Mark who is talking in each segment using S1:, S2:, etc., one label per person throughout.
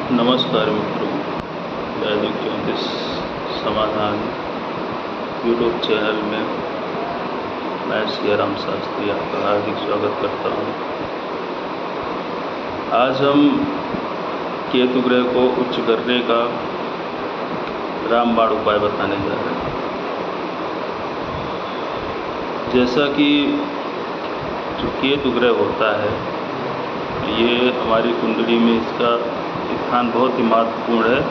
S1: नमस्कार मित्रों, वैदिक ज्योतिष समाधान यूट्यूब चैनल में मैं सियाराम शास्त्री आपका हार्दिक स्वागत करता हूं। आज हम केतु ग्रह को उच्च करने का रामबाण उपाय बताने जा रहे हैं। जैसा कि जो केतु ग्रह होता है, ये हमारी कुंडली में इसका स्थान बहुत ही महत्वपूर्ण है।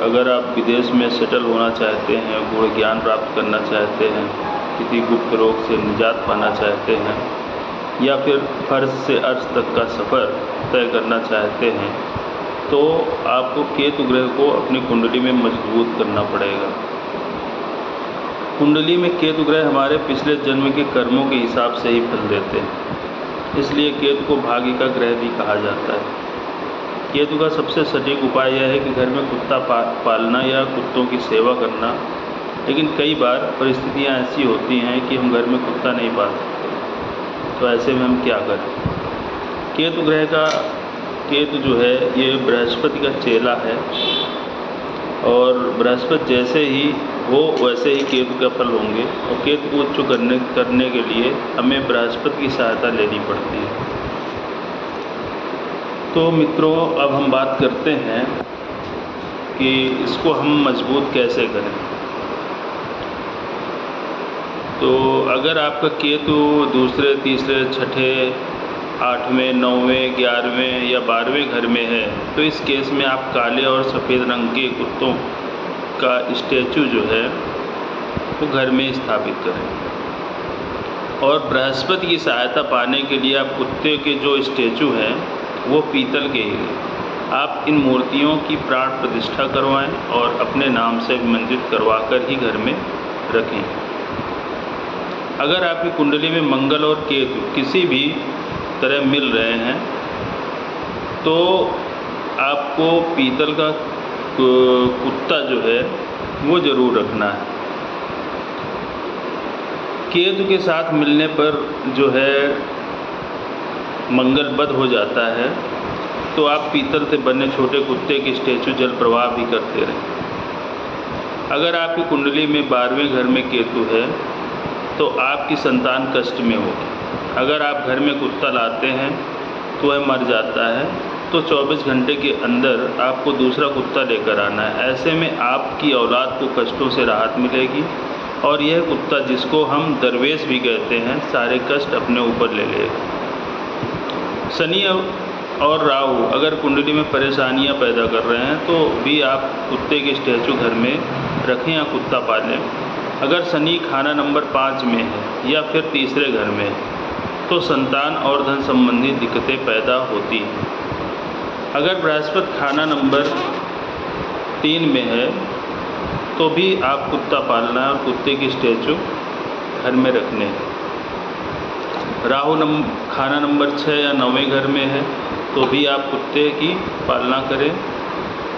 S1: अगर आप विदेश में सेटल होना चाहते हैं, गूढ़ ज्ञान प्राप्त करना चाहते हैं, किसी गुप्त रोग से निजात पाना चाहते हैं, या फिर फर्श से अर्श तक का सफ़र तय करना चाहते हैं, तो आपको केतु ग्रह को अपनी कुंडली में मजबूत करना पड़ेगा। कुंडली में केतु ग्रह हमारे पिछले जन्म के कर्मों के हिसाब से ही फल देते हैं, इसलिए केतु को भाग्य का ग्रह भी कहा जाता है। केतु का सबसे सटीक उपाय यह है कि घर में कुत्ता पालना या कुत्तों की सेवा करना। लेकिन कई बार परिस्थितियां ऐसी होती हैं कि हम घर में कुत्ता नहीं पाल सकते, तो ऐसे में हम क्या करें? केतु जो है ये बृहस्पति का चेला है, और बृहस्पति जैसे ही हो वैसे ही केतु का फल होंगे। और केतु को उच्च करने के लिए हमें बृहस्पति की सहायता लेनी पड़ती है। तो मित्रों, अब हम बात करते हैं कि इसको हम मजबूत कैसे करें। तो अगर आपका केतु दूसरे, तीसरे, छठे, 8वें, 9वें, 11वें या 12वें घर में है, तो इस केस में आप काले और सफ़ेद रंग के कुत्तों का स्टैचू जो है वो घर में स्थापित करें। और बृहस्पति की सहायता पाने के लिए आप कुत्ते के जो स्टैचू हैं वो पीतल के ही आप इन मूर्तियों की प्राण प्रतिष्ठा करवाएं और अपने नाम से अभिमंत्रित करवा कर ही घर में रखें। अगर आपकी कुंडली में मंगल और केतु किसी भी तरह मिल रहे हैं, तो आपको पीतल का कुत्ता जो है वो ज़रूर रखना है। केतु के साथ मिलने पर जो है मंगल बद हो जाता है, तो आप पीतल से बने छोटे कुत्ते के स्टैचू जल प्रवाह भी करते रहें। अगर आपकी कुंडली में 12वें घर में केतु है, तो आपकी संतान कष्ट में होगी। अगर आप घर में कुत्ता लाते हैं तो वह मर जाता है, तो 24 घंटे के अंदर आपको दूसरा कुत्ता लेकर आना है। ऐसे में आपकी औलाद को कष्टों से राहत मिलेगी, और यह कुत्ता, जिसको हम दरवेश भी कहते हैं, सारे कष्ट अपने ऊपर ले लेगा। शनि और राहु अगर कुंडली में परेशानियां पैदा कर रहे हैं, तो भी आप कुत्ते के स्टैचू घर में रखें या कुत्ता पालें। अगर शनि खाना नंबर 5 में है या फिर तीसरे घर में है, तो संतान और धन संबंधी दिक्कतें पैदा होती हैं। अगर बृहस्पति खाना नंबर 3 में है, तो भी आप कुत्ता पालना है और कुत्ते की स्टैचू घर में रखने हैं। राहु खाना नंबर 6 या 9वें घर में है, तो भी आप कुत्ते की पालना करें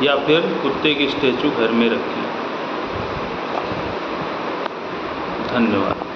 S1: या फिर कुत्ते की स्टैचू घर में रखें। धन्यवाद।